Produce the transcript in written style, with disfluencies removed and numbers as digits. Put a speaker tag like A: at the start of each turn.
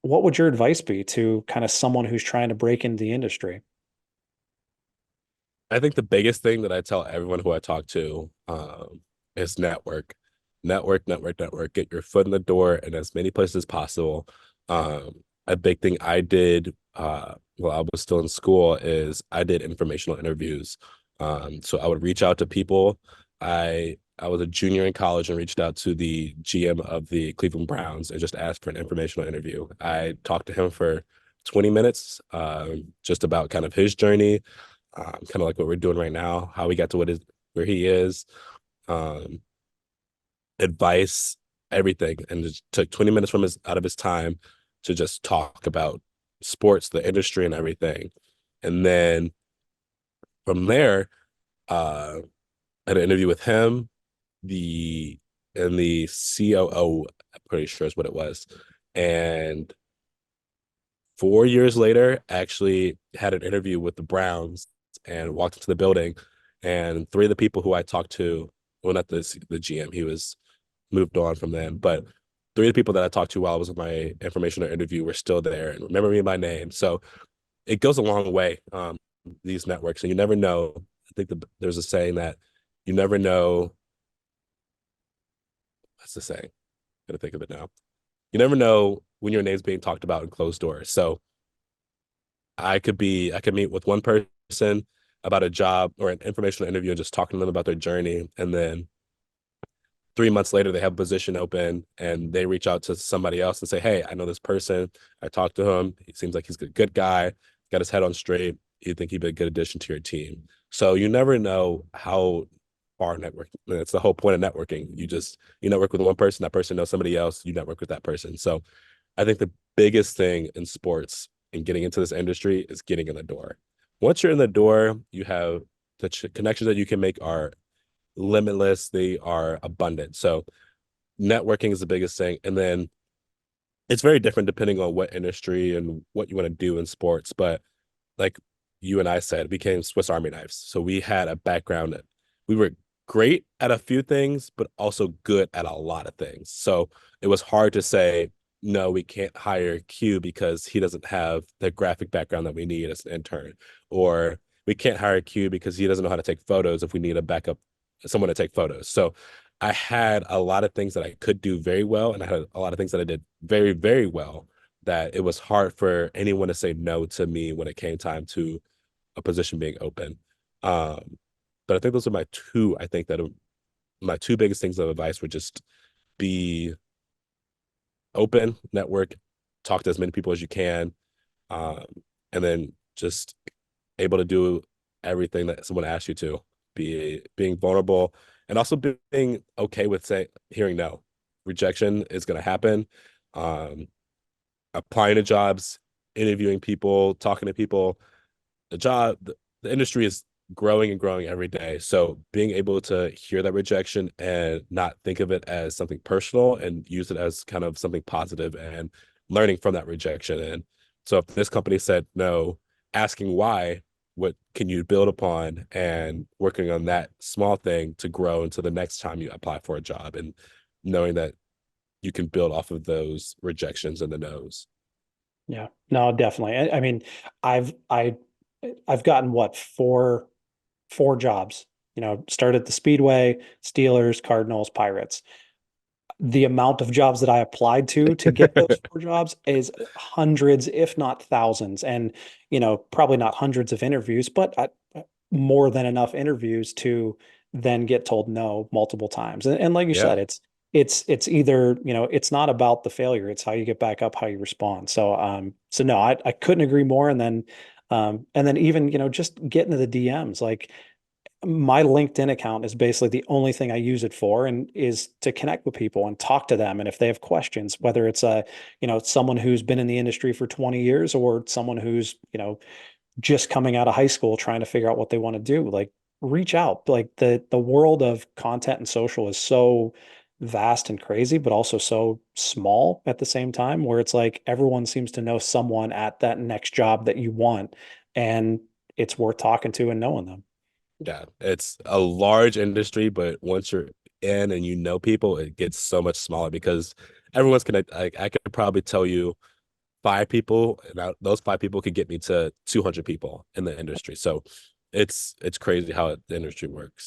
A: what would your advice be to kind of someone who's trying to break into the industry?
B: I think the biggest thing that I tell everyone who I talk to is network. Get your foot in the door in as many places as possible. A big thing I did while I was still in school is I did informational interviews. So I would reach out to people. I was a junior in college and reached out to the GM of the Cleveland Browns and just asked for an informational interview. I talked to him for 20 minutes, just about kind of his journey, kind of like what we're doing right now, how he got to where he is, um, advice, everything, and just took 20 minutes from his out of his time to just talk about sports, the industry, and everything. And then from there, I had an interview with him, the and the COO, I'm pretty sure is what it was. And 4 years later, actually had an interview with the Browns and walked into the building. And three of the people who I talked to, well, not the GM, he was moved on from then, but three of the people that I talked to while I was in my informational interview were still there and remember me by name. So it goes a long way, these networks, and you never know. I think there's a saying that you never know. What's the saying? I'm gonna think of it now. You never know when your name's being talked about in closed doors. So I could meet with one person about a job or an informational interview and just talking to them about their journey. And then 3 months later, they have a position open and they reach out to somebody else and say, hey, I know this person. I talked to him. He seems like he's a good guy, got his head on straight. You think he'd be a good addition to your team. So you never know how far networking. That's the whole point of networking. You network with one person, that person knows somebody else, you network with that person. So I think the biggest thing in sports and getting into this industry is getting in the door. Once you're in the door, you have the connections that you can make are limitless. They are abundant. So networking is the biggest thing. And then it's very different depending on what industry and what you want to do in sports. But like you and I said, we became Swiss Army knives. So we had a background that we were great at a few things, but also good at a lot of things. So it was hard to say, no, we can't hire Q because he doesn't have the graphic background that we need as an intern. Or we can't hire Q because he doesn't know how to take photos if we need a backup, someone to take photos. So I had a lot of things that I could do very well, and I had a lot of things that I did very, very well, that it was hard for anyone to say no to me when it came time to a position being open. Um, but I think those are I think that my two biggest things of advice would just be open, network, talk to as many people as you can, um, and then just able to do everything that someone asks you to, being vulnerable and also being okay with saying hearing no. Rejection is going to happen. Um, Applying to jobs, interviewing people, talking to people. The industry is growing and growing every day. So being able to hear that rejection and not think of it as something personal and use it as kind of something positive and learning from that rejection. And so if this company said no, asking why, what can you build upon, and working on that small thing to grow into the next time you apply for a job, and knowing that you can build off of those rejections and the no's.
A: Yeah, no, definitely. I mean, I've I I've gotten what four jobs. Started at the Speedway, Steelers, Cardinals, Pirates. The amount of jobs that I applied to get those four jobs is hundreds, if not thousands, and probably not hundreds of interviews, but more than enough interviews to then get told no multiple times. And like you
B: Yeah.
A: said, it's either it's not about the failure, it's how you get back up, how you respond. So no, I couldn't agree more. And then even just getting to the DMs, like my LinkedIn account is basically the only thing I use it for, and is to connect with people and talk to them. And if they have questions, whether it's someone who's been in the industry for 20 years or someone who's, just coming out of high school trying to figure out what they want to do, like reach out. Like the world of content and social is so vast and crazy, but also so small at the same time, where it's like everyone seems to know someone at that next job that you want, and it's worth talking to and knowing them.
B: Yeah, it's a large industry, but once you're in and you know people, it gets so much smaller because everyone's connected. I could probably tell you five people, and those five people could get me to 200 people in the industry. So it's crazy how the industry works.